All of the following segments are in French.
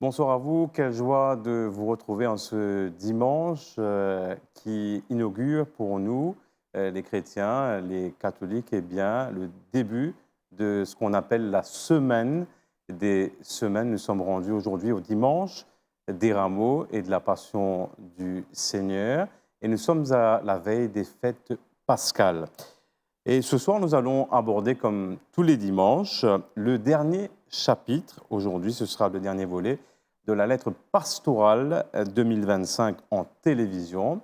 Bonsoir à vous, quelle joie de vous retrouver en ce dimanche qui inaugure pour nous, les chrétiens, les catholiques, eh bien, le début de ce qu'on appelle la semaine des semaines. Nous sommes rendus aujourd'hui au dimanche des rameaux et de la passion du Seigneur et nous sommes à la veille des fêtes pascales. Et ce soir, nous allons aborder, comme tous les dimanches, le dernier chapitre. Aujourd'hui, ce sera le dernier volet de la lettre pastorale 2025 en télévision.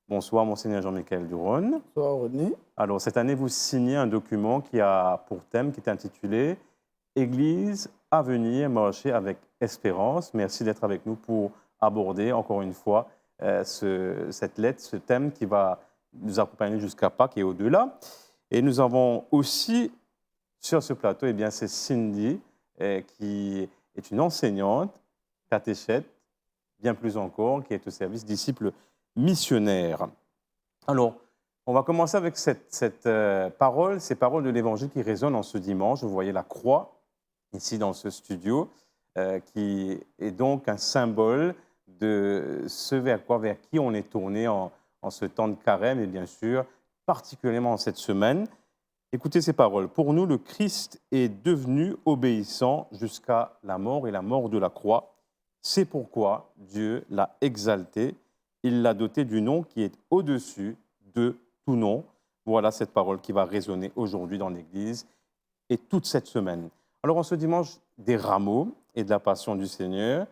Bonsoir, Monseigneur Jean-Michel Duron. Bonsoir René. Alors, cette année, vous signez un document qui a pour thème, qui est intitulé « Église à venir marcher avec espérance ». Merci d'être avec nous pour aborder, encore une fois, cette lettre, ce thème qui va nous accompagner jusqu'à Pâques et au-delà. Et nous avons aussi sur ce plateau, eh bien, c'est Cindy, qui est une enseignante, catéchète, bien plus encore, qui est au service disciples missionnaires. Alors, on va commencer avec ces paroles de l'Évangile qui résonnent en ce dimanche. Vous voyez la croix ici dans ce studio, qui est donc un symbole de ce vers qui on est tourné en ce temps de carême et bien sûr, particulièrement en cette semaine. Écoutez ces paroles. Pour nous, le Christ est devenu obéissant jusqu'à la mort et la mort de la croix. C'est pourquoi Dieu l'a exalté. Il l'a doté du nom qui est au-dessus de tout nom. Voilà cette parole qui va résonner aujourd'hui dans l'Église et toute cette semaine. Alors, en ce dimanche des rameaux et de la passion du Seigneur,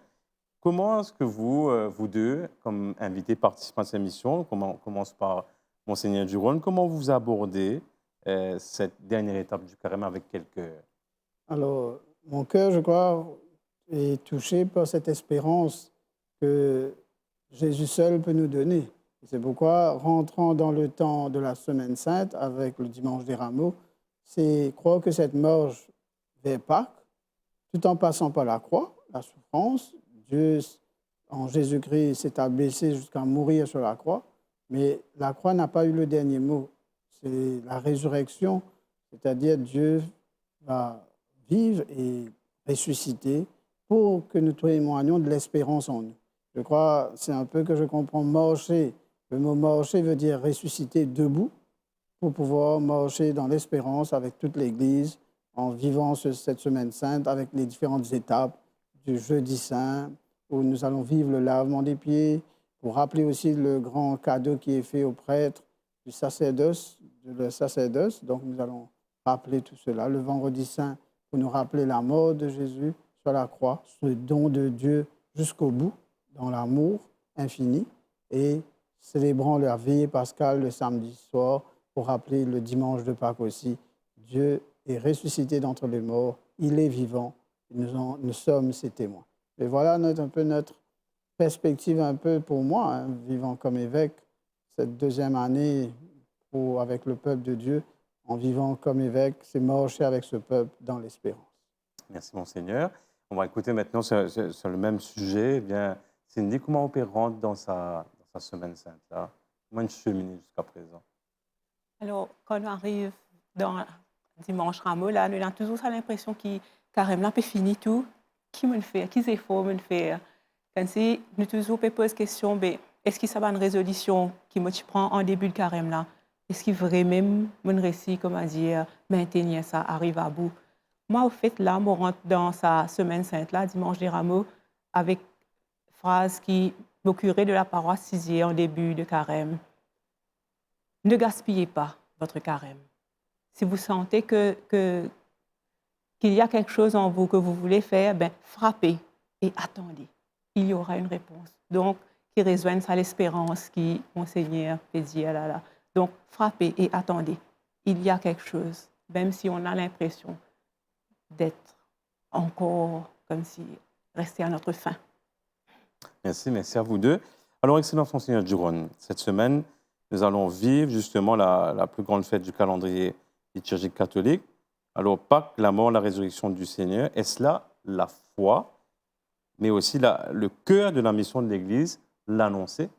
comment est-ce que vous deux, comme invités participants à cette émission, on commence par Monseigneur Duron, comment vous abordez cette dernière étape du carême avec quel cœur? Alors, mon cœur, je crois, est touché par cette espérance que Jésus seul peut nous donner. C'est pourquoi, rentrant dans le temps de la Semaine Sainte avec le Dimanche des Rameaux, c'est croire que cette marche vers Pâques, tout en passant par la croix, la souffrance, Dieu, en Jésus-Christ, s'est abaissé jusqu'à mourir sur la croix, mais la croix n'a pas eu le dernier mot. C'est la résurrection, c'est-à-dire Dieu va vivre et ressusciter pour que nous témoignions de l'espérance en nous. Je crois, c'est un peu que je comprends marcher. Le mot marcher veut dire ressusciter debout pour pouvoir marcher dans l'espérance avec toute l'Église en vivant cette semaine sainte avec les différentes étapes du jeudi saint où nous allons vivre le lavement des pieds, pour rappeler aussi le grand cadeau qui est fait aux prêtres du sacerdoce, Donc nous allons rappeler tout cela. Le vendredi saint pour nous rappeler la mort de Jésus sur la croix, ce don de Dieu jusqu'au bout, dans l'amour infini. Et célébrant la veillée pascale le samedi soir pour rappeler le dimanche de Pâques aussi. Dieu est ressuscité d'entre les morts, il est vivant, nous sommes ses témoins. Et voilà un peu notre perspective un peu pour moi, hein, vivant comme évêque, cette deuxième année avec le peuple de Dieu, en vivant comme évêque, c'est marcher avec ce peuple dans l'espérance. Merci, Monseigneur. On va écouter maintenant sur le même sujet. Eh bien, Cindy, comment on peut rentrer dans sa semaine sainte là? Comment une cheminée jusqu'à présent? Alors, quand on arrive dans dimanche rameau, là, on a toujours ça l'impression que carrément là, peut finir tout. Qui me le fait? Qui c'est faux me le faire? Quand c'est, nous toujours peut poser question, ben, est-ce que ça va une résolution qui me prend en début de carême là? Est-ce qu'il vraiment mon récit, comment dire, maintenir ça, arrive à bout? Moi, au fait, là, je rentre dans sa semaine sainte là, dimanche des rameaux, avec phrase qui me curé de la paroisse Sizier en début de carême. Ne gaspillez pas votre carême. Si vous sentez qu'il y a quelque chose en vous que vous voulez faire, ben, frappez et attendez. Il y aura une réponse. Donc, qui rejoigne à l'espérance qui, Monseigneur, fait dire là, là. Donc, frappez et attendez. Il y a quelque chose, même si on a l'impression d'être encore comme si resté à notre fin. Merci à vous deux. Alors, Excellence Monseigneur Duron, cette semaine, nous allons vivre justement la plus grande fête du calendrier liturgique catholique. Alors, Pâques, la mort, la résurrection du Seigneur, est-ce là la foi, mais aussi le cœur de la mission de l'Église, l'annoncer?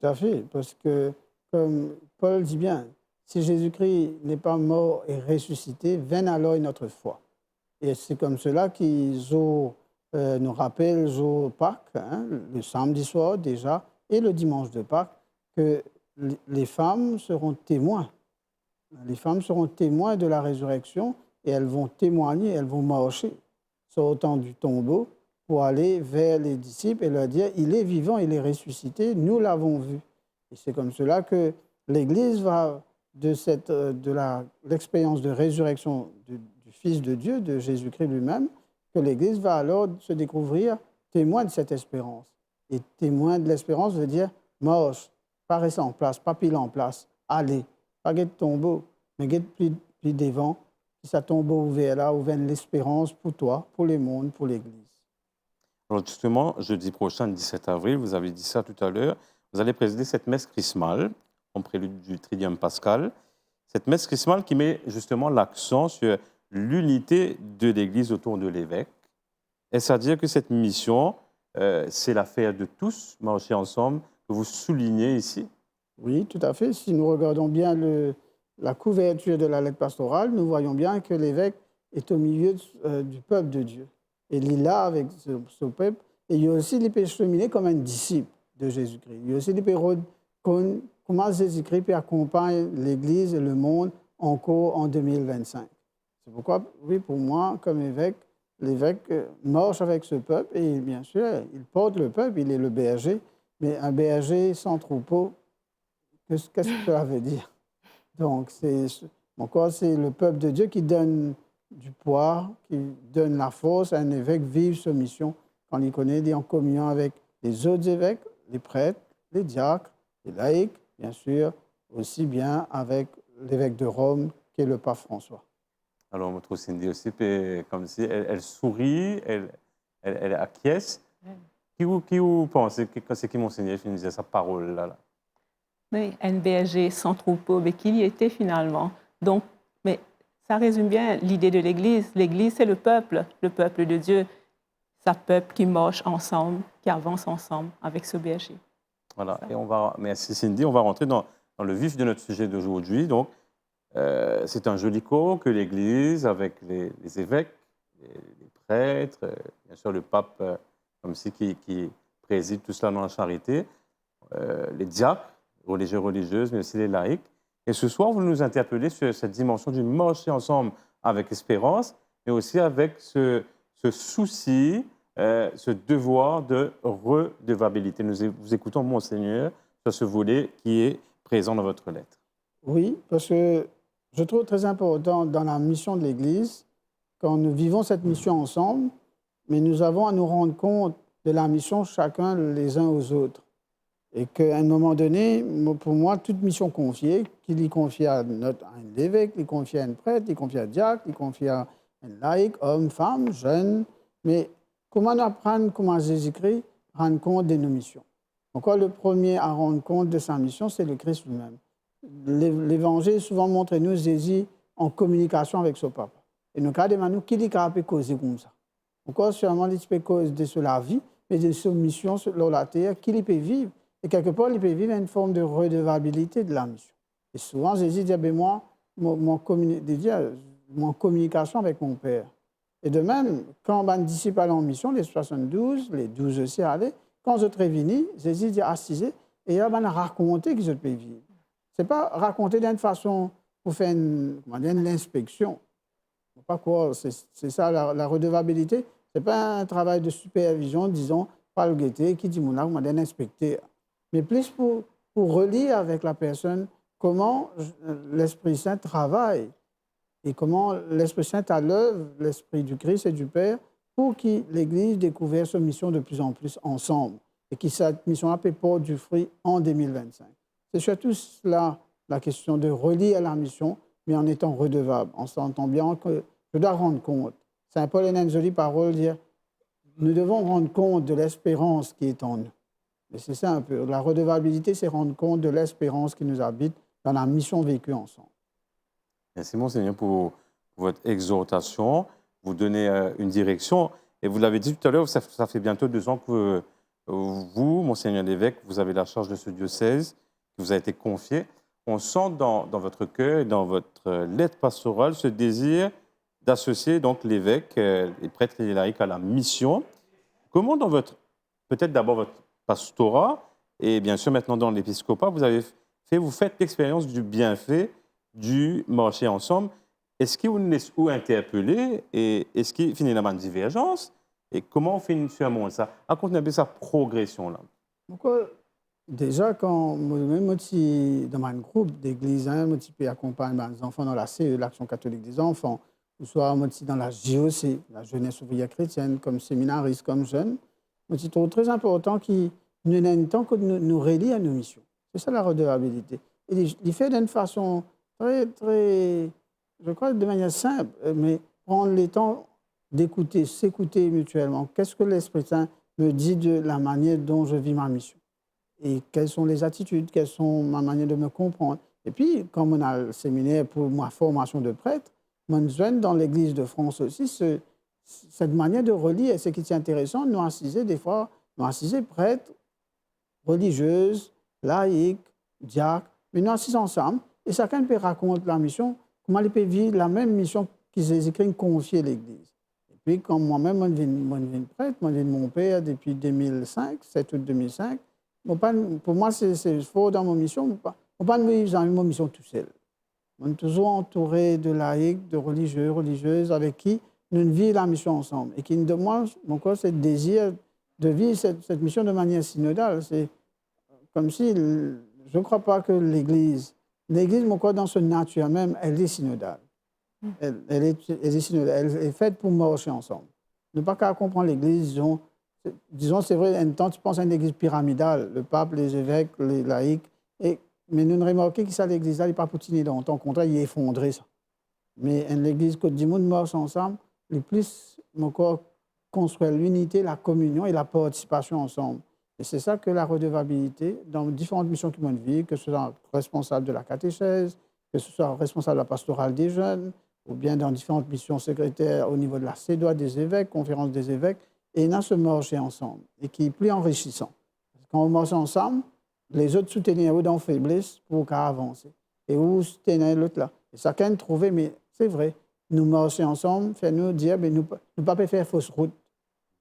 Tout à fait, parce que, comme Paul dit bien, si Jésus-Christ n'est pas mort et ressuscité, vaine alors est notre foi. Et c'est comme cela qu'ils ont nous rappelle le jour de Pâques, hein, le samedi soir déjà, et le dimanche de Pâques, que les femmes seront témoins. Les femmes seront témoins de la résurrection et elles vont témoigner, elles vont marcher, sortant du tombeau pour aller vers les disciples et leur dire « Il est vivant, il est ressuscité, nous l'avons vu ». Et c'est comme cela que l'Église va, de l'expérience de résurrection du Fils de Dieu, de Jésus-Christ lui-même, que l'Église va alors se découvrir témoin de cette espérance. Et témoin de l'espérance veut dire marche, pas rester en place, pas pile en place, aller, pas guette tombeau, mais guette plus devant, si ça tombeau ouvert là, ouvert l'espérance pour toi, pour le monde, pour l'Église. Alors justement, jeudi prochain, 17 avril, vous avez dit ça tout à l'heure, vous allez présider cette messe chrismale, en prélude du Tridium pascal. Cette messe chrismale qui met justement l'accent sur l'unité de l'Église autour de l'évêque. Est-ce à dire que cette mission, c'est l'affaire de tous, marcher ensemble, que vous soulignez ici? Oui, tout à fait. Si nous regardons bien la couverture de la lettre pastorale, nous voyons bien que l'évêque est au milieu du peuple de Dieu. Et il est là avec ce peuple. Et il a aussi les peut cheminer comme un disciple de Jésus-Christ. Il y a aussi les peut comment Jésus-Christ peut accompagner l'Église et le monde encore en 2025. C'est pourquoi, oui, pour moi, comme évêque, l'évêque marche avec ce peuple et bien sûr, il porte le peuple, il est le berger, mais un berger sans troupeau, qu'est-ce que cela veut dire? Donc, encore, c'est le peuple de Dieu qui donne du poids, qui donne la force à un évêque vivre sa mission quand il connaît, il est en communion avec les autres évêques, les prêtres, les diacres, les laïcs, bien sûr, aussi bien avec l'évêque de Rome, qui est le pape François. Alors, notre Cindy aussi, comme si elle sourit, elle acquiesce. Qui vous pensez, c'est qui Monseigneur finissait sa parole là? Oui, un berger sans troupeau, mais qui y était finalement. Donc, mais ça résume bien l'idée de l'Église. L'Église, c'est le peuple de Dieu. C'est un peuple qui marche ensemble, qui avance ensemble avec ce berger. Voilà, et merci Cindy, on va rentrer dans le vif de notre sujet d'aujourd'hui. Donc, c'est un joli corps que l'Église, avec les évêques, les prêtres, bien sûr le pape, comme si qui préside tout cela dans la charité, les diacres, religieux, religieuses, mais aussi les laïcs. Et ce soir, vous nous interpellez sur cette dimension du marcher ensemble avec espérance, mais aussi avec ce souci, ce devoir de redevabilité. Nous vous écoutons, Monseigneur, sur ce volet qui est présent dans votre lettre. Oui, parce que je trouve très important dans la mission de l'Église, quand nous vivons cette mission ensemble, mais nous avons à nous rendre compte de la mission chacun les uns aux autres. Et qu'à un moment donné, pour moi, toute mission confiée, qu'il y confie à un évêque, il confie à un prêtre, il confie à un diacre, il confie à un laïc, homme, femme, jeune, mais comment nous apprendre comment Jésus-Christ rend compte de nos missions. Encore le premier à rendre compte de sa mission, c'est le Christ lui-même. L'Évangile souvent montre nous Jésus en communication avec son papa. Et nous regardons nous qui est capable de causer comme ça. Encore sûrement, il peut causer de la vie, mais de sa mission sur la terre, qu'il peut vivre. Et quelque part, il peut vivre une forme de redevabilité de la mission. Et souvent, Jésus dit, moi, mon communication avec mon Père. Et de même, quand on disciple en mission, les 72, les 12 aussi allaient, quand je suis venu, Jésus dit assisez, et il a raconté que je peux vivre. Ce n'est pas raconter d'une façon pour faire l'inspection. Pas quoi, c'est ça, la redevabilité. Ce n'est pas un travail de supervision, disons, pas le guetté, qui dit, mon vous m'avez inspecté. Mais plus pour relire avec la personne comment l'Esprit Saint travaille et comment l'Esprit Saint à l'œuvre, l'Esprit du Christ et du Père, pour que l'Église découvre sa mission de plus en plus ensemble et que cette mission-là peut porter du fruit en 2025. C'est surtout cela, la question de relier à la mission, mais en étant redevable, en sentant bien que je dois rendre compte. Saint Paul a une jolie parole, dire nous devons rendre compte de l'espérance qui est en nous. Et c'est ça un peu. La redevabilité, c'est rendre compte de l'espérance qui nous habite dans la mission vécue ensemble. Merci, Monseigneur, pour votre exhortation. Vous donnez une direction. Et vous l'avez dit tout à l'heure, ça fait bientôt 2 ans que vous, Monseigneur l'évêque, vous avez la charge de ce diocèse qui vous a été confié. On sent dans votre cœur et dans votre lettre pastorale ce désir d'associer donc l'évêque, les prêtres et les laïcs à la mission. comment dans votre, peut-être d'abord votre pastorat, et bien sûr maintenant dans l'épiscopat, vous faites l'expérience du bienfait du marcher ensemble. Est-ce qu'il vous laisse ou interpeller et est-ce qu'il finit la même divergence? Et comment on finit sur ça? Racontez un peu sa progression là. Pourquoi déjà, quand moi, dans un groupe d'église, moi, je peux accompagner les enfants dans la CE, l'Action catholique des enfants, ou soit moi, dans la JOC, la jeunesse ouvrière chrétienne, comme séminariste, comme jeune, moi, je trouve très important qu'il nous ait un temps que nous relie à nos missions. C'est ça la redevabilité. Et il fait d'une façon très, très, je crois, de manière simple, mais prendre le temps d'écouter, s'écouter mutuellement. Qu'est-ce que l'Esprit Saint me dit de la manière dont je vis ma mission? Et quelles sont les attitudes, quelles sont ma manière de me comprendre. Et puis, comme on a le séminaire pour ma formation de prêtre, mon jeune dans l'Église de France aussi, cette manière de relier, ce qui est intéressant, nous assiser des fois, nous assiser prêtres, religieuses, laïcs, diacres, mais nous assisons ensemble et chacun peut raconter la mission, comment ils peuvent vivre la même mission qu'ils écrivent confier à l'Église. Et puis, comme moi-même, je suis prêtre, je suis mon père depuis 2005, 7 août 2005, pour moi, c'est fort dans mon mission. Je ne peux pas vivre dans mon mission tout seul. On est toujours entouré de laïcs, de religieux, religieuses avec qui nous vivons la mission ensemble. Et qui nous demandent encore ce désir de vivre cette mission de manière synodale. C'est comme si, je ne crois pas que l'Église, dans ce nature même, elle est synodale. Elle est synodale. Elle est faite pour marcher ensemble. Ne pas qu'à comprendre l'Église, disons, c'est vrai, un temps, tu penses à une église pyramidale, le pape, les évêques, les laïcs, mais nous remarquons que ça, l'église là, il n'est pas poutiné dans le temps, au contraire, il est effondré, ça. Mais une église que du monde marche ensemble, le plus encore construire l'unité, la communion et la participation ensemble. Et c'est ça que la redevabilité, dans différentes missions qui m'ont vie, que ce soit responsable de la catéchèse, que ce soit responsable de la pastorale des jeunes, ou bien dans différentes missions secrétaires au niveau de la CEDOA des évêques, conférence des évêques, et on se marcher ensemble, et qui est plus enrichissant. Quand on marche ensemble, les autres soutenaient où dans la faiblesse pour avancer. Et où soutenaient l'autre là. Et chacun trouvait, mais c'est vrai, nous marcher ensemble, fait nous dire, mais nous ne pouvons pas faire fausse route.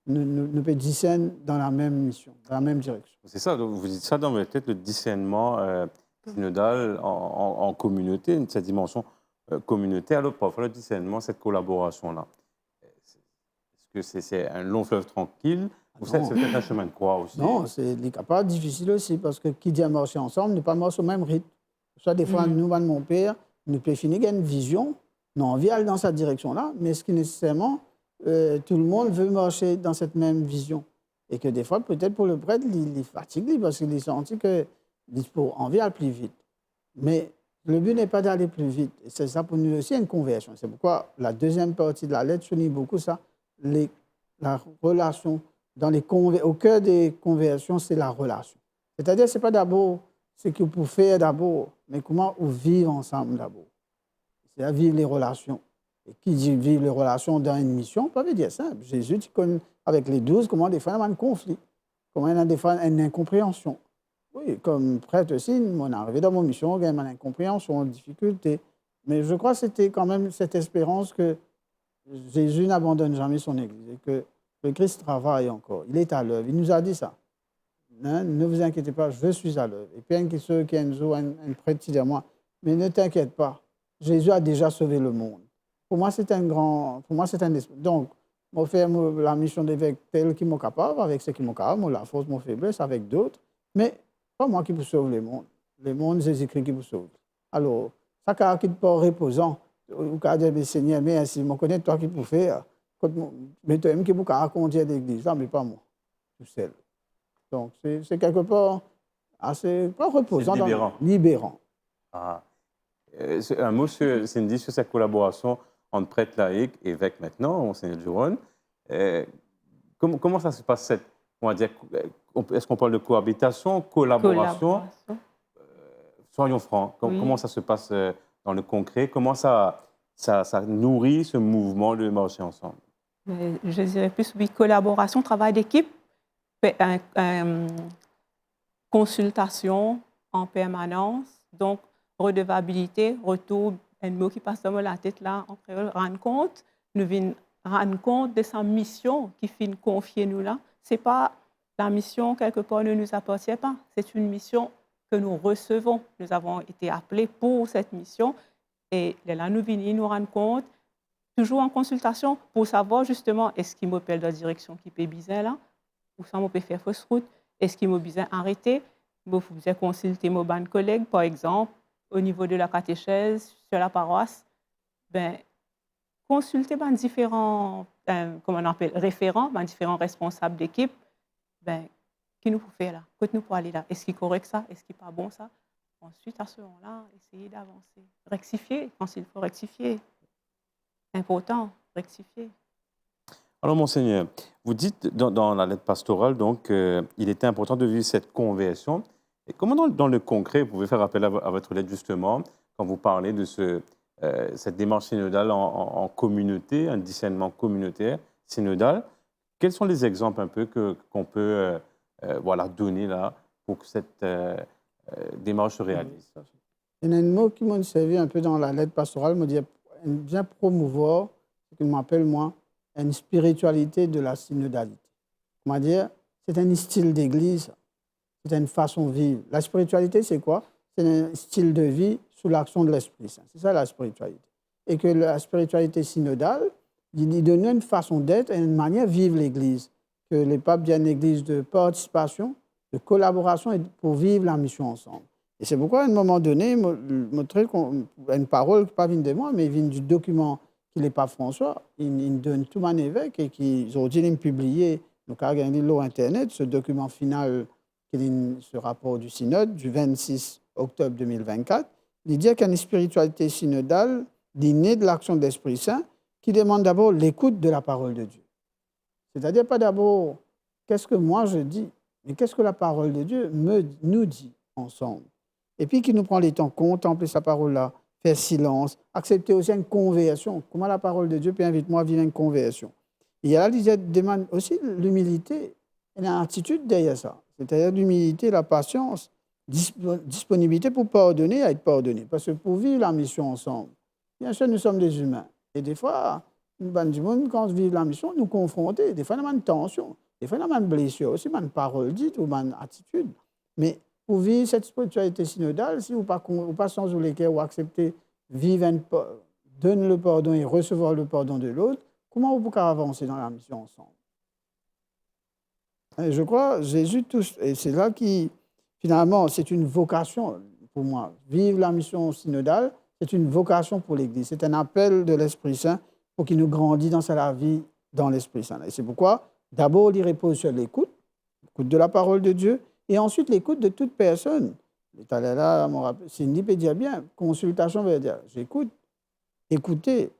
Nous pouvons discerner dans la même mission, dans la même direction. C'est ça, donc vous dites ça dans peut-être le discernement synodal en communauté, cette dimension communautaire, alors parfois le discernement, cette collaboration-là. Est-ce que c'est un long fleuve tranquille ou c'est peut-être un chemin de croix aussi? Non, c'est pas difficile aussi, parce que qui dit à marcher ensemble, ne pas marcher au même rythme. Soit des fois, nous, mon père, nous peut finir une vision, nous envie d'aller dans cette direction-là, mais est-ce que nécessairement, tout le monde veut marcher dans cette même vision? Et que des fois, peut-être pour le prêtre, il est fatigué parce qu'il senti qu'il a envie d'aller plus vite. Mais le but n'est pas d'aller plus vite. Et c'est ça pour nous aussi une conversion. C'est pourquoi la deuxième partie de la lettre souligne beaucoup ça. La relation, au cœur des conversions, c'est la relation. C'est-à-dire, ce n'est pas d'abord ce que vous faire d'abord, mais comment vous vivre ensemble d'abord. C'est à vivre les relations. Et qui dit vivre les relations dans une mission, on peut dire simple. Jésus, tu connais avec les 12, comment des fois il y a un conflit, comment il y a des fois une incompréhension. Oui, comme prêtre aussi, on est arrivé dans mon mission, il y a une incompréhension, une difficulté. Mais je crois que c'était quand même cette espérance que Jésus n'abandonne jamais son Église et que le Christ travaille encore. Il est à l'œuvre. Il nous a dit ça. Hein? Ne vous inquiétez pas, je suis à l'œuvre. Et puis, ceux qui ont un prêtre qui dit à moi, mais ne t'inquiète pas, Jésus a déjà sauvé le monde. Pour moi, c'est donc, je fais la mission d'évêque telle qu'il m'est capable, avec ce qu'il m'est capable, la force, mon faiblesse, avec d'autres. Mais pas moi qui vous sauve le monde. Le monde, Jésus-Christ qui vous sauve. Alors, ça qui n'est pas reposant. Ou quand je dis, Seigneur, mais si je connais toi qui peux faire, mais toi-même qui peux raconter l'église, mais pas moi, tout seul. Donc, c'est quelque part assez, pas reposant, libérant. Ah. Un mot, Cindy, sur cette collaboration entre prêtre laïque et évêque maintenant, Monseigneur Duron. Comment ça se passe, on va dire, est-ce qu'on parle de cohabitation, collaboration? Soyons francs, comment ça se passe dans le concret? Comment ça nourrit ce mouvement de marcher ensemble? Je dirais plus, oui, collaboration, travail d'équipe, consultation en permanence, donc redevabilité, retour, un mot qui passe dans la tête là, on rend compte, nous venons rendre compte de sa mission qui finit confier nous là. c'est pas la mission, quelque part, ne nous appartient pas. C'est une mission que nous recevons. Nous avons été appelés pour cette mission. Et là, nous venons nous rendre compte, toujours en consultation, pour savoir justement, est-ce qu'il m'appelle dans la direction qui peut bien là, ou ça me peut faire fausse route, est-ce qu'il m'a bien arrêté, vous pouvez consulter mon ban collègue, par exemple, au niveau de la catéchèse, sur la paroisse, ben, consulter ben, différents, comment on appelle, référents, ben, différents responsables d'équipe, ben, qui nous peut faire là, quand nous pour aller là, est-ce qu'il est correct ça, est-ce qu'il n'est pas bon ça? Ensuite, à ce moment-là, essayer d'avancer, rectifier quand il faut rectifier. Important, rectifier. Alors, Monseigneur, vous dites dans la lettre pastorale donc, il était important de vivre cette conversion. Et comment dans le concret, vous pouvez faire appel à votre lettre justement, quand vous parlez de cette démarche synodale en communauté, un discernement communautaire synodal, quels sont les exemples un peu qu'on peut voilà, donner là pour que cette démarche se réalise? Il y a un mot qui m'a servi un peu dans la lettre pastorale, me dit bien promouvoir ce qu'on m'appelle moi une spiritualité de la synodalité. Comment dire, c'est un style d'église, c'est une façon de vivre. La spiritualité, c'est quoi? C'est un style de vie sous l'action de l'Esprit Saint. C'est ça la spiritualité. Et que la spiritualité synodale, il donne une façon d'être et une manière de vivre l'église. Que les papes viennent à l'église de participation, de collaboration et pour vivre la mission ensemble. Et c'est pourquoi, à un moment donné, une parole qui ne vient pas de moi, mais vient du document qu'il n'est pas François, il donne tout mon évêque et qu'ils ont dit publier, donc à Internet, ce document final, ce rapport du synode du 26 octobre 2024, il dit qu'il y a une spiritualité synodale, née de l'action de l'Esprit Saint, qui demande d'abord l'écoute de la parole de Dieu. C'est-à-dire pas d'abord qu'est-ce que moi je dis, mais qu'est-ce que la parole de Dieu nous dit ensemble. Et puis qui nous prend les temps, contempler sa parole-là, faire silence, accepter aussi une conversion. Comment la parole de Dieu peut inviter moi à vivre une conversion. Et là, il demande aussi l'humilité et l'attitude derrière ça. C'est-à-dire l'humilité, la patience, disponibilité pour pardonner et être pardonné. Parce que pour vivre la mission ensemble, bien sûr, nous sommes des humains. Et des fois, une bande du monde, quand on vit la mission, nous confronter. Des fois, on a une tension. Des fois, on a une blessure aussi, une parole dite ou une attitude. Mais pour vivre cette spiritualité synodale, si vous ne pas sans lesquels ou accepter, vivre, donner le pardon et recevoir le pardon de l'autre, comment vous pouvez avancer dans la mission ensemble? Et je crois, Jésus, et c'est là qui, finalement, c'est une vocation pour moi. Vivre la mission synodale, c'est une vocation pour l'Église. C'est un appel de l'Esprit Saint pour qu'il nous grandisse dans sa vie dans l'Esprit Saint. Et c'est pourquoi, d'abord, il repose sur l'écoute de la parole de Dieu, et ensuite l'écoute de toute personne. Là, Cindy peut dire bien, consultation veut dire, j'écoute, écouter,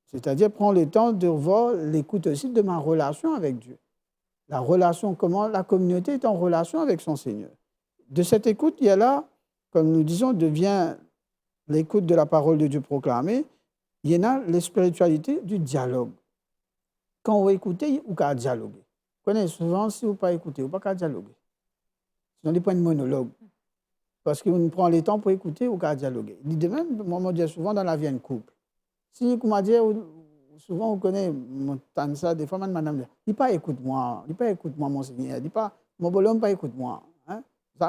c'est-à-dire prendre le temps de voir l'écoute aussi de ma relation avec Dieu. La relation, comment la communauté est en relation avec son Seigneur. De cette écoute, il y a là, comme nous disons, devient l'écoute de la parole de Dieu proclamée, il y en a la spiritualité du dialogue. Quand vous écoutez, vous pouvez dialoguer. Vous connaissez souvent, si vous ne pas écouter, vous ne pouvez pas dialoguer. C'est dans les points de monologue. Parce que vous prenez le temps pour écouter, vous pouvez dialoguer. Il dit de même, moi, je dis souvent dans la vie, un couple. Si, comment dire, souvent, vous connaissez, ça, des fois, madame, il dit pas écoute-moi, mon Seigneur, il dit pas, mon bonhomme, pas écoute-moi. Hein?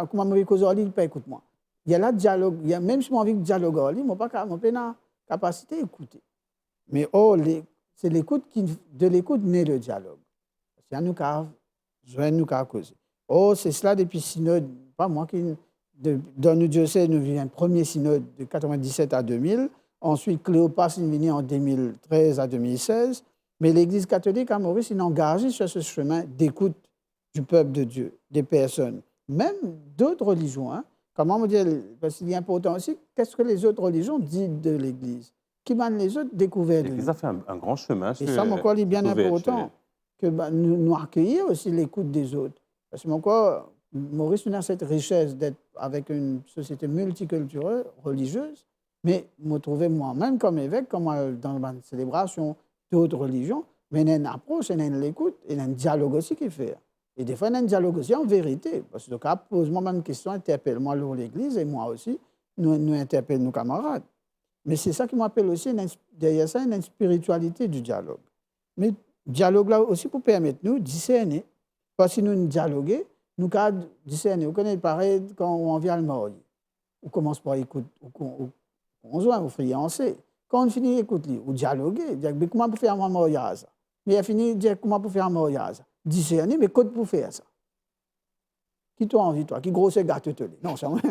Comment me cause il dit pas écoute-moi. Il y a là dialogue, il y a, même si j'ai envie de dialoguer, je n'ai pas la capacité d'écouter. Mais c'est de l'écoute naît le dialogue. C'est à nous qu'à causer. C'est cela depuis synode, pas moi qui, dans le diocèse, nous vivons un premier synode de 97 à 2000. Ensuite, Cléopas est venu en 2013 à 2016. Mais l'Église catholique à Maurice est engagée sur ce chemin d'écoute du peuple de Dieu, des personnes, même d'autres religions. Hein. Comment me dire, parce qu'il est important aussi, qu'est-ce que les autres religions disent de l'Église? Qui m'a les autres découvert de nous? L'Église a fait un grand chemin. Et ça, mon corps, est bien important que nous accueillir aussi l'écoute des autres. Parce que mon corps, Maurice, on a cette richesse d'être avec une société multiculturelle, religieuse, mais je me trouvais moi-même comme évêque, comme dans ma célébration d'autres religions, mais il y a une approche, il y a une écoute, et il y a un dialogue aussi qui fait. Et des fois, il y a un dialogue aussi en vérité. Parce que le cas pose-moi même une question, interpelle-moi l'Église, et moi aussi, nous interpelle nos camarades. Mais c'est ça qui m'appelle aussi, derrière ça, une spiritualité du dialogue. Mais dialogue là aussi pour permettre nous de discerner Parce que nous dialoguons, nous avons discerné. Vous connaissez pareil quand on vient le marier. On commence par écouter, on joint, on fiancé. Quand on finit d'écouter, on dialogue, on dit comment pour faire un mariage. Mais il a fini de dire comment pour faire un mariage. Discerner, mais comment pour faire ça? Qui t'a envie, toi? Qui grosse gâteau te dit? Non, c'est vrai.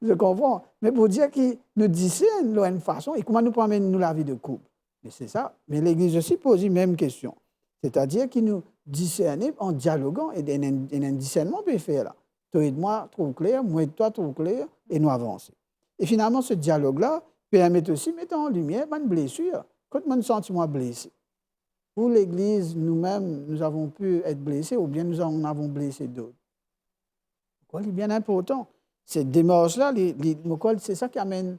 Je comprends. Mais pour dire qu'il nous discerne de une façon, et comment nous promène nous la vie de couple? Mais c'est ça. Mais l'Église aussi pose la même question. C'est-à-dire qu'il nous discerne en dialoguant, et un discernement peut faire là. Toi et moi, trop clair, moi et toi, trop clair, et nous avancer. Et finalement, ce dialogue-là permet aussi de mettre en lumière une blessure. Quand on me sent moi blessé, pour l'Église, nous-mêmes, nous avons pu être blessés, ou bien nous en avons blessé d'autres. C'est bien important. Cette démarche-là, c'est ça qui amène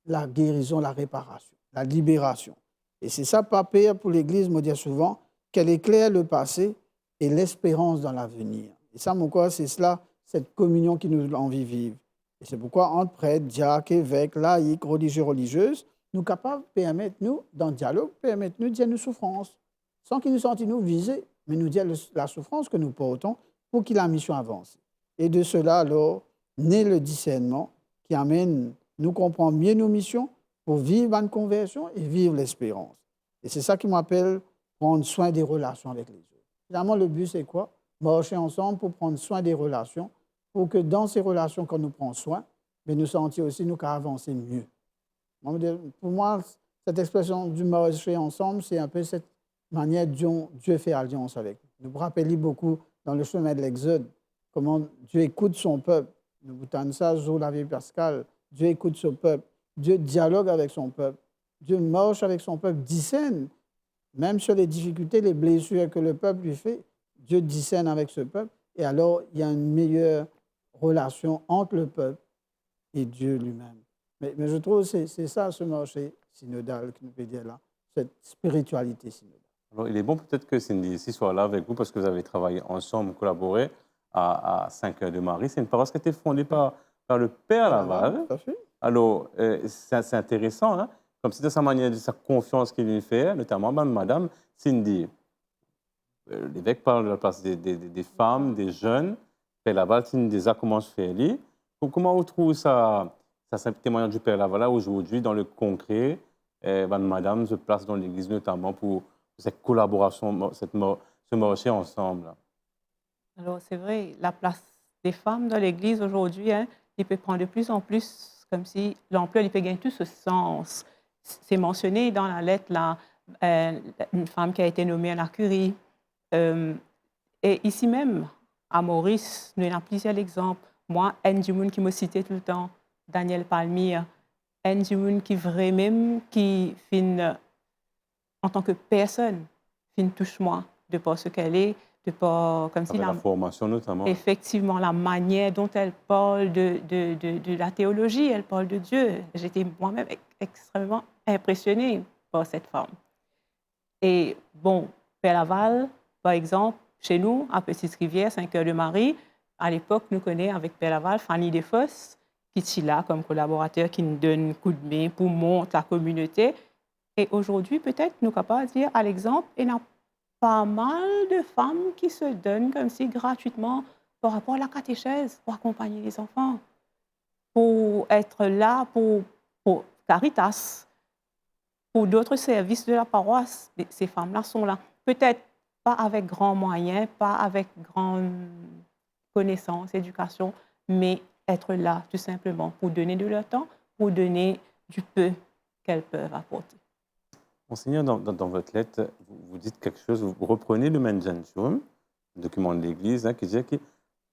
la guérison, la réparation, la libération. Et c'est ça, Papa, pour l'Église, me dit souvent, qu'elle éclaire le passé et l'espérance dans l'avenir. Et ça, c'est cela, cette communion qui nous envie vivre. Et c'est pourquoi, entre prêtres, diacres, évêques, laïcs, religieux, religieuses, nous sommes capables de permettre, nous, dans le dialogue, permettre nous de dire nos souffrances, sans qu'ils nous sentent nous visés, mais nous dire la souffrance que nous portons pour que la mission avance. Et de cela, alors, naît le discernement qui amène, nous comprendre mieux nos missions pour vivre une conversion et vivre l'espérance. Et c'est ça qui m'appelle prendre soin des relations avec les autres. Finalement, le but, c'est quoi? Marcher ensemble pour prendre soin des relations, pour que dans ces relations, quand nous prenons soin, mais nous sentions aussi nous qu'à avancer mieux. Pour moi, cette expression du marcher ensemble, c'est un peu cette manière dont Dieu fait alliance avec nous. Nous rappelons beaucoup dans le chemin de l'Exode, comment Dieu écoute son peuple. Nous boutons ça, jour la vie pascale. Dieu écoute son peuple. Dieu dialogue avec son peuple. Dieu marche avec son peuple, discerne. Même sur les difficultés, les blessures que le peuple lui fait, Dieu discerne avec ce peuple. Et alors, il y a une meilleure relation entre le peuple et Dieu lui-même. Mais je trouve que c'est ça, ce marché synodal, que nous peut dire là, cette spiritualité synodale. Alors, il est bon peut-être que Cindy ici soit là avec vous parce que vous avez travaillé ensemble, collaboré à 5 heures de Marie. C'est une paroisse qui a été fondée par le Père Laval. Tout à fait. Alors, c'est intéressant, hein? Comme c'est de sa manière, de sa confiance qu'il lui fait, notamment Madame Cindy. L'évêque parle de la place des femmes, des jeunes. Père Laval, Cindy, comment se fait lui? Comment on trouve ça témoignage du Père Laval aujourd'hui dans le concret? Madame se place dans l'Église notamment pour cette collaboration, ce marché ensemble. Alors, c'est vrai, la place des femmes dans l'Église aujourd'hui, hein, il peut prendre de plus en plus, comme si l'ampleur, il peut gagner tout ce sens. C'est mentionné dans la lettre, là, une femme qui a été nommée à la curie. Et ici même, à Maurice, nous avons plusieurs exemples. Moi, Anne Dumoun qui me citait tout le temps, Daniel Palmire, Anne Dumoun qui vraiment, qui fin, en tant que personne, fin touche-moi de par ce qu'elle est, de par, comme si la formation notamment. Effectivement, la manière dont elle parle de la théologie, elle parle de Dieu. J'étais moi-même extrêmement impressionnée par cette femme. Et bon, Père Laval, par exemple, chez nous, à Petite-Rivière, 5 heures de Marie, à l'époque, nous connaissons avec Père Laval Fanny Desfosses, qui est là comme collaborateur, qui nous donne un coup de main pour monter la communauté. Et aujourd'hui, peut-être, nous sommes capables de dire, à l'exemple, il y a pas mal de femmes qui se donnent comme si gratuitement par rapport à la catéchèse, pour accompagner les enfants, pour être là pour Caritas, pour d'autres services de la paroisse. Ces femmes-là sont là. Peut-être pas avec grands moyens, pas avec grande connaissance, éducation, mais être là tout simplement pour donner de leur temps, pour donner du peu qu'elles peuvent apporter. Monseigneur, dans votre lettre, vous dites quelque chose, vous reprenez le Lumen Gentium, le document de l'Église, hein, qui dit que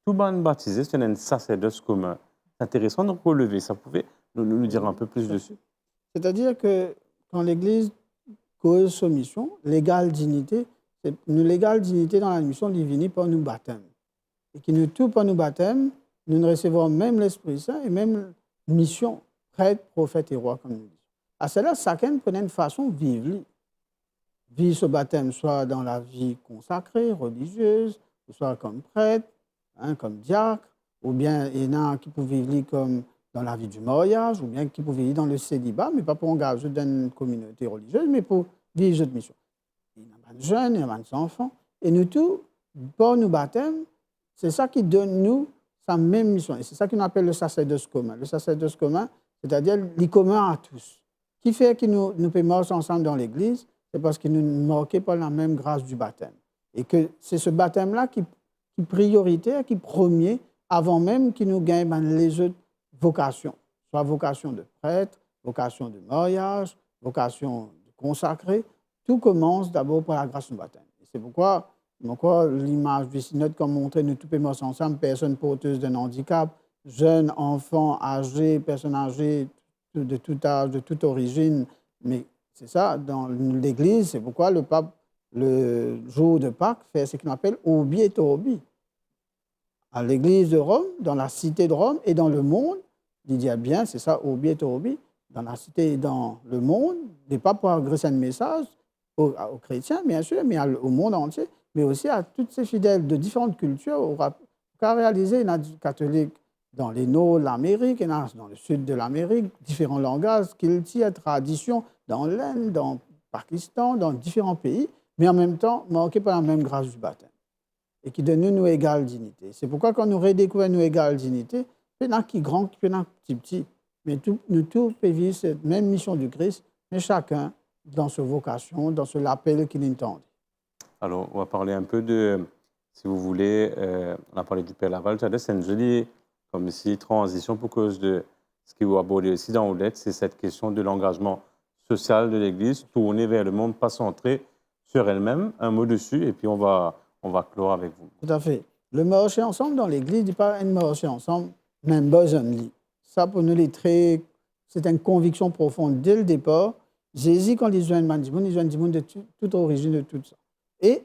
tout bon baptisé, c'est un sacerdoce commun. C'est intéressant de relever, ça pouvait nous dire un peu plus dessus. C'est-à-dire que quand l'Église cause soumission, l'égale dignité, une légale dignité dans la mission divine par nous baptême. Et qui nous tout par nous baptême, nous ne recevons même l'Esprit Saint et même mission, prêtre, prophète et roi, comme nous disons. À cela, chacun prenait une façon de vivre. Vivre ce baptême, soit dans la vie consacrée, religieuse, soit comme prêtre, hein, comme diacre, ou bien il y en a qui peuvent vivre comme dans la vie du mariage, ou bien qui peuvent vivre dans le célibat, mais pas pour engager dans une communauté religieuse, mais pour vivre cette mission. Il y a des jeunes, il y a des enfants, et nous tous, par nous baptême, c'est ça qui donne nous sa même mission. Et c'est ça qu'on appelle le sacerdoce commun. Le sacerdoce commun, c'est-à-dire le commun à tous. Qui fait que nous pouvons marcher ensemble dans l'Église, c'est parce que nous ne marquons pas la même grâce du baptême. Et que c'est ce baptême-là qui est prioritaire, qui est premier, avant même qu'il nous gagne les autres vocations. Soit vocation de prêtre, vocation de mariage, vocation de consacré. Tout commence d'abord par la grâce du baptême. Et c'est pourquoi l'image du synode, comme montrer nous tous marcher ensemble, personnes porteuses d'un handicap, jeunes, enfants, âgés, personnes âgées de tout âge, de toute origine. Mais c'est ça, dans l'Église, c'est pourquoi le pape, le jour de Pâques, fait ce qu'on appelle Obi et Orbi. À l'Église de Rome, dans la cité de Rome et dans le monde, il dit bien, c'est ça, Obi et Orbi, dans la cité et dans le monde, des papes pour adresser un message aux chrétiens, bien sûr, mais au monde entier, mais aussi à tous ces fidèles de différentes cultures, qu'a réalisé une catholique dans les nord de l'Amérique, dans le sud de l'Amérique, différents langages, cultures, traditions, dans l'Inde, dans le Pakistan, dans différents pays, mais en même temps marqués par la même grâce du baptême et qui donne nous égale dignité. C'est pourquoi quand nous redécouvrons nous égale dignité, il y en a qui grand, il y en a qui petit, mais nous tous pouvons vivre cette même mission du Christ, mais chacun dans sa vocation, dans ce appel qu'il entend. Alors, on va parler un peu de, si vous voulez, on a parlé du Père Laval, c'est une jolie comme si transition pour cause de ce que vous abordez aussi dans vos lettres, c'est cette question de l'engagement social de l'Église, tourné vers le monde, pas centré sur elle-même. Un mot dessus, et puis on va clore avec vous. Tout à fait. Le marcher ensemble dans l'Église, il dit pas un marcher ensemble, mais un besoin. Ça, pour nous, c'est une conviction profonde dès le départ. Jésus, quand il joint du monde de toute origine, de tout ça. Et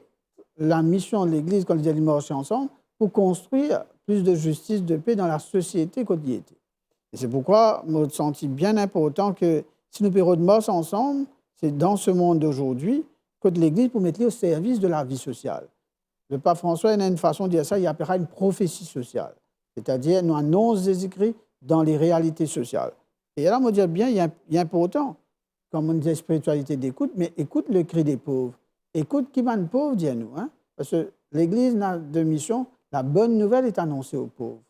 la mission de l'Église, quand il dit marcher ensemble, pour construire plus de justice, de paix dans la société quotidienne. Et c'est pourquoi je me sens bien important que si nous pouvons marcher ensemble, c'est dans ce monde d'aujourd'hui que l'Église pour mettre au service de la vie sociale. Le pape François il a une façon de dire ça, il appellera une prophétie sociale. C'est-à-dire, nous annonçons des écrits dans les réalités sociales. Et là, on me dit bien, il y a important, comme on dit spiritualité d'écoute, mais écoute le cri des pauvres. Écoute qui va être pauvre, dit nous. Parce que l'Église a deux missions. La bonne nouvelle est annoncée aux pauvres.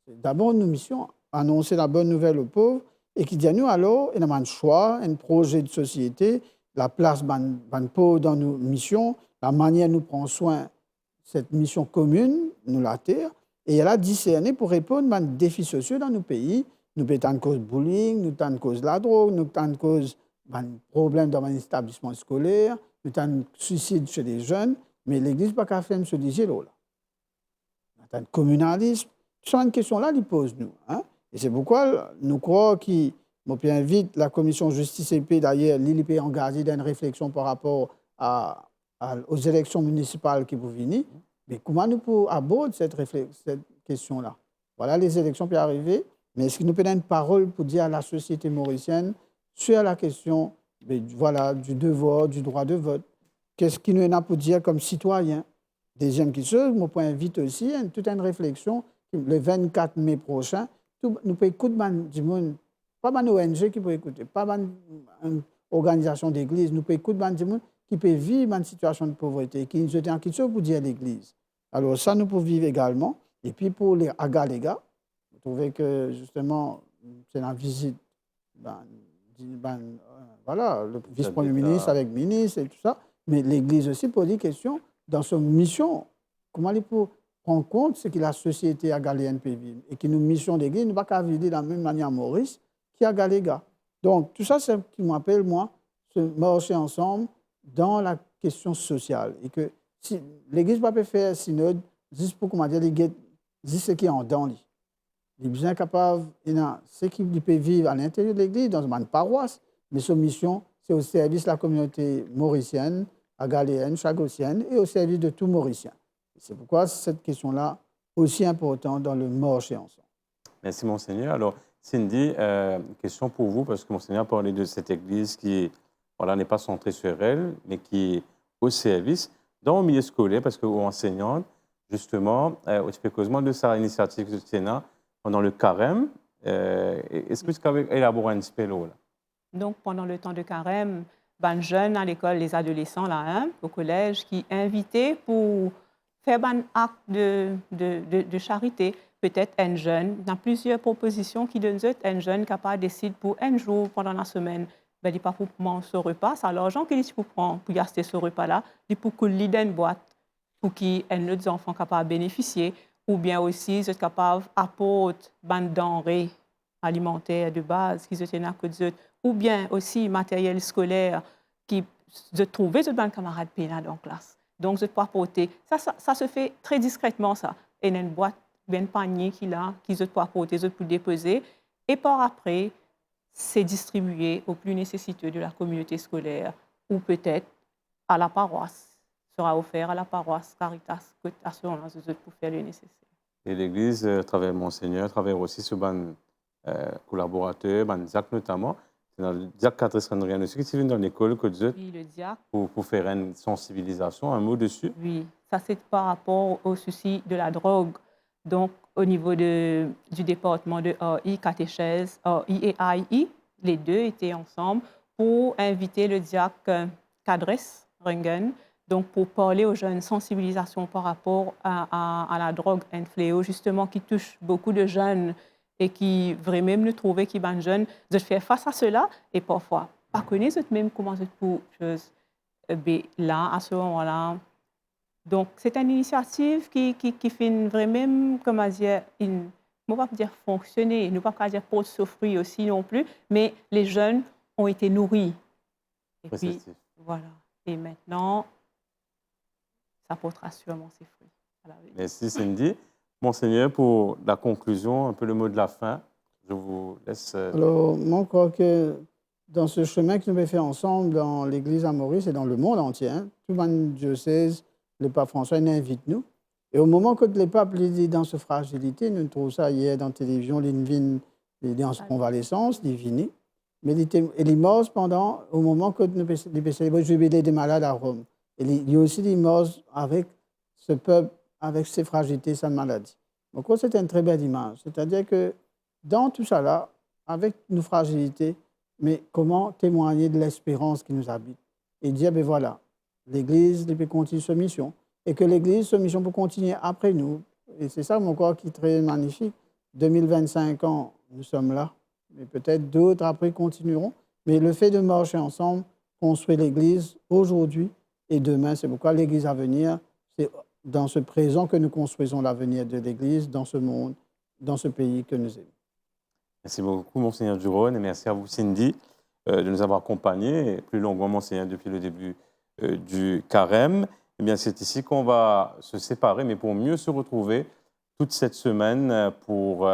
C'est d'abord une mission, annoncer la bonne nouvelle aux pauvres, et qui dit à nous, alors, il y a un choix, un projet de société, la place des pauvres dans nos missions, la manière dont nous prenons soin cette mission commune, nous la terre, et elle a discerné pour répondre à des défis sociaux dans nos pays. Nous avons une cause bullying, nous avons une cause de la drogue, nous avons une cause de problèmes dans l'établissement scolaire, nous avons un suicide chez les jeunes, mais l'Église n'a pas fait ce discours-là. Nous avons un communalisme. Toutes ces questions-là, ils posent nous. Et c'est pourquoi nous croyons qu'il invite la commission justice et paix, d'ailleurs, l'ILP engagée dans une réflexion par rapport aux élections municipales qui vont venir. Mais comment nous pouvons aborder cette question-là? Voilà, les élections peuvent arriver, mais est-ce que nous pouvons une parole pour dire à la société mauricienne sur la question du devoir, du droit de vote? Qu'est-ce qu'il nous a pour dire comme citoyen? Deuxième question, je invite aussi toute une réflexion le 24 mai prochain. Nous pouvons écouter du monde, pas une ONG qui peut écouter, pas une organisation d'église, nous pouvons écouter du monde qui peut vivre une situation de pauvreté, qui nous a en question pour dire à l'Église. Alors ça, nous pouvons vivre également. Et puis pour les Agaléga, vous trouvez que justement, c'est la visite, voilà, le vice-premier ministre avec le ministre et tout ça, mais l'Église aussi pose des questions dans son mission. Comment il peut prendre compte ce que la société agaléenne peut vivre et que nos missions d'Église ne sont pas vivre de la même manière à Maurice qu'à Galéga. Donc tout ça, c'est ce qui m'appelle, moi, se marcher ensemble dans la question sociale. Et que si l'Église ne peut pas faire un synode juste pour, comment dire, juste ce qui est en dedans. Il est bien capable, ce qui peut vivre à l'intérieur de l'Église, dans une paroisse, mais son mission, c'est au service de la communauté mauricienne, agaléenne, chagossienne, et au service de tout Mauricien. C'est pourquoi cette question-là est aussi importante dans le marché ensemble. Merci, Monseigneur. Alors, Cindy, question pour vous, parce que Monseigneur a parlé de cette Église qui n'est pas centrée sur elle, mais qui est au service, dans le milieu scolaire, parce que vous enseignante, justement, spécifiquement de sa initiative du Sénat pendant le carême. Est-ce que vous avez élaboré un spélo là? Donc, pendant le temps de carême, les jeunes à l'école, les adolescents là, au collège, qui invités pour faire un acte de charité. Peut-être un jeune, dans plusieurs propositions qui donnent un jeune capable de décider pour un jour pendant la semaine, ben, il n'est pas pour prendre ce repas, c'est l'argent qu'il dit pour prendre, pour acheter ce repas-là, il pour qu'il lit dans une boîte pour qu'un autre enfant capable bénéficier, ou bien aussi, ils sont capables d'apporter des denrées alimentaires de base qu'ils ont à côté, ou bien aussi matériel scolaire qui de trouver de bons camarades pénal dans la classe. Donc, je peux apporter. Ça se fait très discrètement, ça. Et il y a une boîte, bien un panier qu'ils peuvent apporter, ils peuvent déposer. Et par après, c'est distribué aux plus nécessiteux de la communauté scolaire ou peut-être à la paroisse. Sera offert à la paroisse Caritas à ce moment-là pour faire le nécessaire. Et l'Église, à travers Monseigneur, à travers aussi ce ban collaborateur, ban diacre notamment, c'est dans le diacre 4 Andréane aussi, qui vient dans l'école que oui, le diacre. Pour faire une sensibilisation, un mot dessus. Oui, ça c'est par rapport au souci de la drogue. Donc, au niveau du département de AI, catéchèse, AI et AI, les deux étaient ensemble pour inviter le diacre Cadres Rungen, donc pour parler aux jeunes, sensibilisation par rapport à la drogue, un fléau justement qui touche beaucoup de jeunes et qui vraiment nous trouver qui sont jeunes, de faire face à cela et parfois pas connaître même comment c'est pour chose. Là, à ce moment-là, donc, c'est une initiative qui fait vraiment, comment dire, on ne va pas dire fonctionner, on ne va pas dire pour souffrir aussi non plus, mais les jeunes ont été nourris. Et puis, voilà. Et maintenant, ça portera sûrement ses fruits. Merci Cindy. Monseigneur, pour la conclusion, un peu le mot de la fin, je vous laisse. Alors, moi, je crois que dans ce chemin que nous avons fait ensemble dans l'Église à Maurice et dans le monde entier, tout le monde diocèse, le pape François nous invite nous. Et au moment que le pape dit dans cette fragilité, nous trouvons ça hier dans la télévision, il est en convalescence, il vient. Mais il est mort au moment que nous célébrons le jubilé des malades à Rome. Et il y a aussi des morts avec ce peuple, avec ses fragilités, sa maladie. Donc, c'est une très belle image. C'est-à-dire que dans tout ça là, avec nos fragilités, mais comment témoigner de l'espérance qui nous habite et dire, ben voilà, l'Église peut continuer sa mission et que l'Église, sa mission peut continuer après nous. Et c'est ça, mon corps, qui est très magnifique. 2025 ans, nous sommes là, mais peut-être d'autres après continueront. Mais le fait de marcher ensemble, construire l'Église aujourd'hui et demain, c'est pourquoi l'Église à venir, c'est dans ce présent que nous construisons l'avenir de l'Église, dans ce monde, dans ce pays que nous aimons. Merci beaucoup, Monseigneur Duron, et merci à vous, Cindy, de nous avoir accompagnés, et plus longuement, Monseigneur, depuis le début du carême. Eh bien, c'est ici qu'on va se séparer, mais pour mieux se retrouver toute cette semaine pour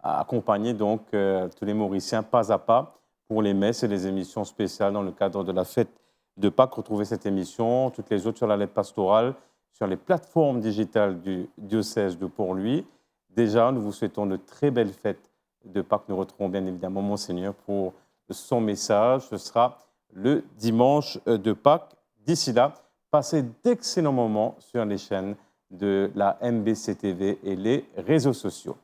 accompagner donc tous les Mauriciens pas à pas pour les messes et les émissions spéciales dans le cadre de la fête de Pâques. Retrouvez cette émission, toutes les autres sur la lettre pastorale, sur les plateformes digitales du diocèse de Port-Louis. Déjà, nous vous souhaitons de très belles fêtes de Pâques. Nous retrouvons bien évidemment Monseigneur pour son message. Ce sera le dimanche de Pâques. D'ici là, passez d'excellents moments sur les chaînes de la MBC TV et les réseaux sociaux.